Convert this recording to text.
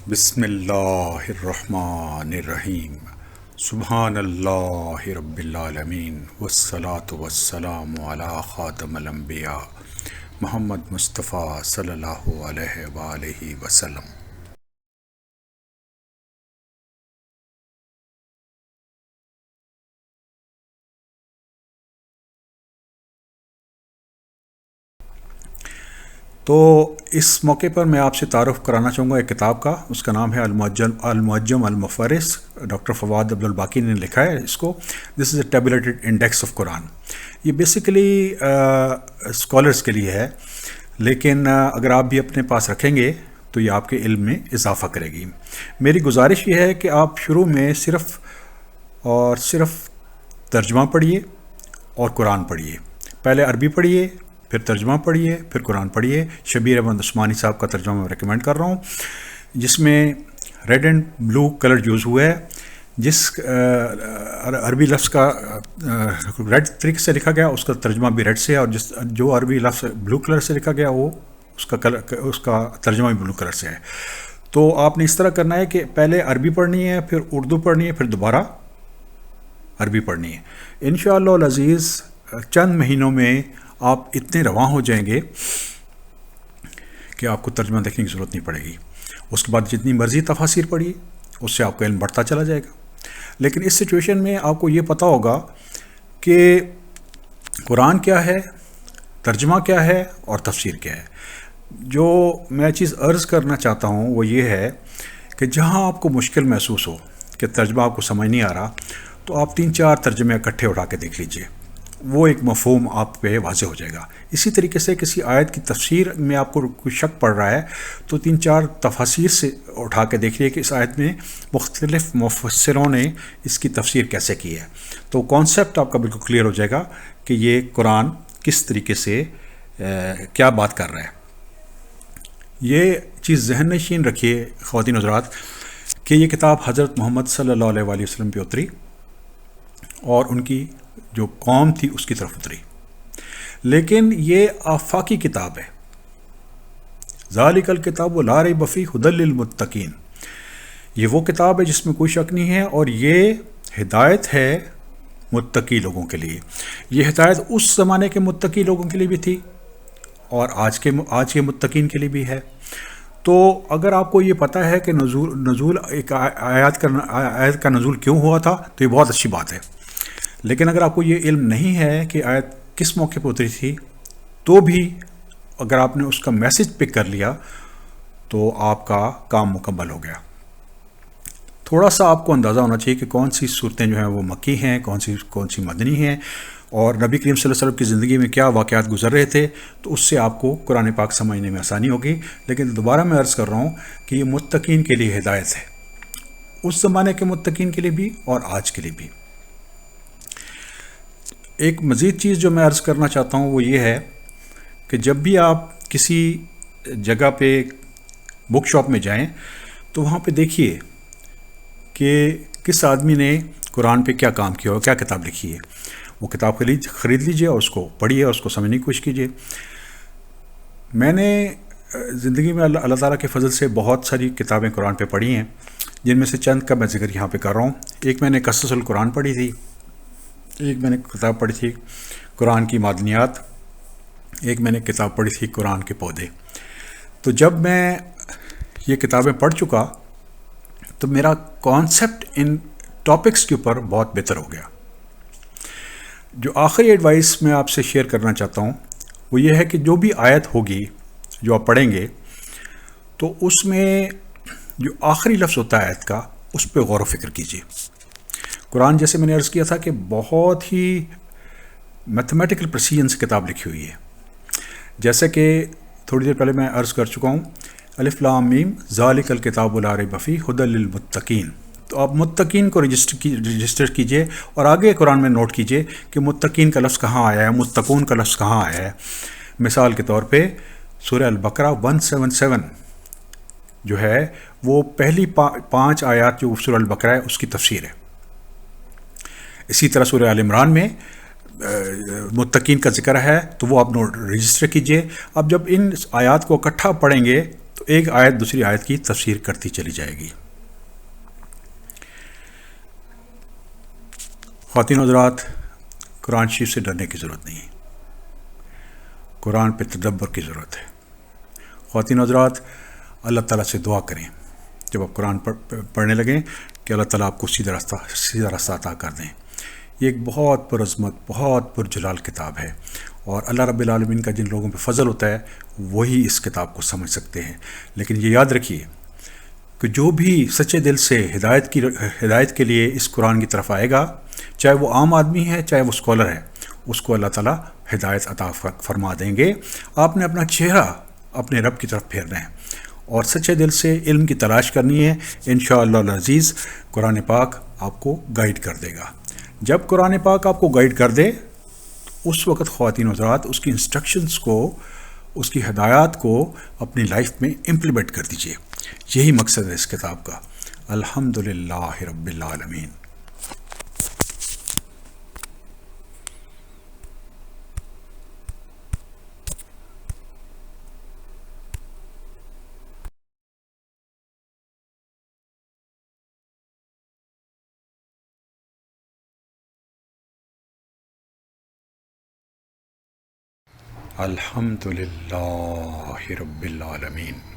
بسم اللہ الرحمن الرحیم سبحان اللہ رب العالمین والصلاة والسلام علی خاتم الانبیاء محمد مصطفیٰ صلی اللہ علیہ وآلہ وسلم۔ تو اس موقع پر میں آپ سے تعارف کرانا چاہوں گا ایک کتاب کا، اس کا نام ہے المعجم المفرس، ڈاکٹر فواد عبد الباقی نے لکھا ہے اس کو۔ دس از اے ٹیبولیٹڈ انڈیکس آف قرآن۔ یہ بیسیکلی اسکالرس کے لیے ہے، لیکن اگر آپ بھی اپنے پاس رکھیں گے تو یہ آپ کے علم میں اضافہ کرے گی۔ میری گزارش یہ ہے کہ آپ شروع میں صرف ترجمہ پڑھیے اور قرآن پڑھیے۔ پہلے عربی پڑھیے، پھر ترجمہ پڑھیے، پھر قرآن پڑھیے۔ شبیر احمد عثمانی صاحب کا ترجمہ میں ریکمینڈ کر رہا ہوں، جس میں red and blue colour use ہوا ہے۔ جس عربی لفظ کا ریڈ طریقے سے لکھا گیا اس کا ترجمہ بھی ریڈ سے ہے، اور جو عربی لفظ بلو کلر سے لکھا گیا وہ اس کا ترجمہ بھی بلو کلر سے ہے۔ تو آپ نے اس طرح کرنا ہے کہ پہلے عربی پڑھنی ہے، پھر اردو پڑھنی ہے، پھر دوبارہ عربی پڑھنی ہے۔ انشاءاللہ العزیز چند مہینوں میں آپ اتنے رواں ہو جائیں گے کہ آپ کو ترجمہ دیکھنے کی ضرورت نہیں پڑے گی۔ اس کے بعد جتنی مرضی تفاسیر پڑھیے، اس سے آپ کا علم بڑھتا چلا جائے گا۔ لیکن اس سچویشن میں آپ کو یہ پتہ ہوگا کہ قرآن کیا ہے، ترجمہ کیا ہے اور تفسیر کیا ہے۔ جو میں چیز عرض کرنا چاہتا ہوں وہ یہ ہے کہ جہاں آپ کو مشکل محسوس ہو کہ ترجمہ آپ کو سمجھ نہیں آ رہا، تو آپ 3-4 ترجمے اکٹھے اٹھا کے دیکھ لیجئے، وہ ایک مفہوم آپ پہ واضح ہو جائے گا۔ اسی طریقے سے کسی آیت کی تفسیر میں آپ کو کوئی شک پڑ رہا ہے تو 3-4 تفاسیر سے اٹھا کے دیکھیے کہ اس آیت میں مختلف مفسروں نے اس کی تفسیر کیسے کی ہے، تو کانسیپٹ آپ کا بالکل کلیئر ہو جائے گا کہ یہ قرآن کس طریقے سے کیا بات کر رہا ہے۔ یہ چیز ذہن نشین رکھیے خواتین حضرات کہ یہ کتاب حضرت محمد صلی اللہ علیہ وآلہ وسلم پہ اتری اور ان کی جو قوم تھی اس کی طرف اتری، لیکن یہ آفاقی کتاب ہے۔ ذالک الکتاب لا ریب فیہ ھدی للمتقین، یہ وہ کتاب ہے جس میں کوئی شک نہیں ہے، اور یہ ہدایت ہے متقی لوگوں کے لیے۔ یہ ہدایت اس زمانے کے متقی لوگوں کے لیے بھی تھی اور آج کے متقین کے لیے بھی ہے۔ تو اگر آپ کو یہ پتہ ہے کہ نزول ایک آیت کا نزول کیوں ہوا تھا تو یہ بہت اچھی بات ہے، لیکن اگر آپ کو یہ علم نہیں ہے کہ آیت کس موقع پہ اتری تھی، تو بھی اگر آپ نے اس کا میسج پک کر لیا تو آپ کا کام مکمل ہو گیا۔ تھوڑا سا آپ کو اندازہ ہونا چاہیے کہ کون سی صورتیں جو ہیں وہ مکی ہیں، کون سی مدنی ہیں، اور نبی کریم صلی اللہ علیہ وسلم کی زندگی میں کیا واقعات گزر رہے تھے، تو اس سے آپ کو قرآن پاک سمجھنے میں آسانی ہوگی۔ لیکن دوبارہ میں عرض کر رہا ہوں کہ یہ متقین کے لیے ہدایت ہے، اس زمانے کے متقین کے لیے بھی اور آج کے لیے بھی۔ ایک مزید چیز جو میں عرض کرنا چاہتا ہوں وہ یہ ہے کہ جب بھی آپ کسی جگہ پہ بک شاپ میں جائیں تو وہاں پہ دیکھیے کہ کس آدمی نے قرآن پہ کیا کام کیا ہو، کیا کتاب لکھی ہے۔ وہ کتاب خرید لیجئے اور اس کو پڑھیے اور اس کو سمجھنے کی کوشش کیجیے۔ میں نے زندگی میں اللہ تعالیٰ کے فضل سے بہت ساری کتابیں قرآن پہ پڑھی ہیں، جن میں سے چند کا میں ذکر یہاں پہ کر رہا ہوں۔ ایک میں نے قصص القرآن پڑھی تھی، ایک میں نے کتاب پڑھی تھی قرآن کی معدنیات، ایک میں نے کتاب پڑھی تھی قرآن کے پودے۔ تو جب میں یہ کتابیں پڑھ چکا تو میرا کانسیپٹ ان ٹاپکس کے اوپر بہت بہتر ہو گیا۔ جو آخری ایڈوائس میں آپ سے شیئر کرنا چاہتا ہوں وہ یہ ہے کہ جو بھی آیت ہوگی جو آپ پڑھیں گے تو اس میں جو آخری لفظ ہوتا ہے آیت کا، اس پہ غور و فکر کیجیے۔ قرآن جیسے میں نے عرض کیا تھا کہ بہت ہی میتھمیٹیکل پریسیجن سے کتاب لکھی ہوئی ہے، جیسے کہ تھوڑی دیر پہلے میں عرض کر چکا ہوں، الف لام میم ذالک الکتاب لا ریب فیہ ھدی للمتقین۔ تو آپ متقین کو رجسٹر کیجئے اور آگے قرآن میں نوٹ کیجئے کہ متقین کا لفظ کہاں آیا ہے، متقون کا لفظ کہاں آیا ہے۔ مثال کے طور پہ سورہ البقرہ 177 جو ہے وہ پہلی 5 آیات جو سورہ البقرہ ہے اس کی تفسیر ہے۔ اسی طرح سورہ آل عمران میں متقین کا ذکر ہے تو وہ آپ رجسٹر کیجئے۔ اب جب ان آیات کو اکٹھا پڑھیں گے تو ایک آیت دوسری آیت کی تفسیر کرتی چلی جائے گی۔ خواتین و حضرات، قرآن شریف سے ڈرنے کی ضرورت نہیں ہے، قرآن پہ تدبر کی ضرورت ہے۔ خواتین و حضرات، اللہ تعالیٰ سے دعا کریں جب آپ قرآن پڑھنے لگیں کہ اللہ تعالیٰ آپ کو سیدھا راستہ عطا کر دیں۔ یہ ایک بہت پرعظمت، بہت پرجلال کتاب ہے، اور اللہ رب العالمین کا جن لوگوں پہ فضل ہوتا ہے وہی اس کتاب کو سمجھ سکتے ہیں۔ لیکن یہ یاد رکھیے کہ جو بھی سچے دل سے ہدایت کے لیے اس قرآن کی طرف آئے گا، چاہے وہ عام آدمی ہے چاہے وہ اسکالر ہے، اس کو اللہ تعالیٰ ہدایت عطا فرما دیں گے۔ آپ نے اپنا چہرہ اپنے رب کی طرف پھیرنا ہے اور سچے دل سے علم کی تلاش کرنی ہے۔ انشاءاللہ العزیز قرآن پاک آپ کو گائیڈ کر دے گا۔ جب قرآن پاک آپ کو گائیڈ کر دے، اس وقت خواتین و حضرات اس کی انسٹرکشنز کو، اس کی ہدایات کو اپنی لائف میں امپلیمنٹ کر دیجئے۔ یہی مقصد ہے اس کتاب کا۔ الحمدللہ رب العالمین۔ الحمدللہ رب العالمین۔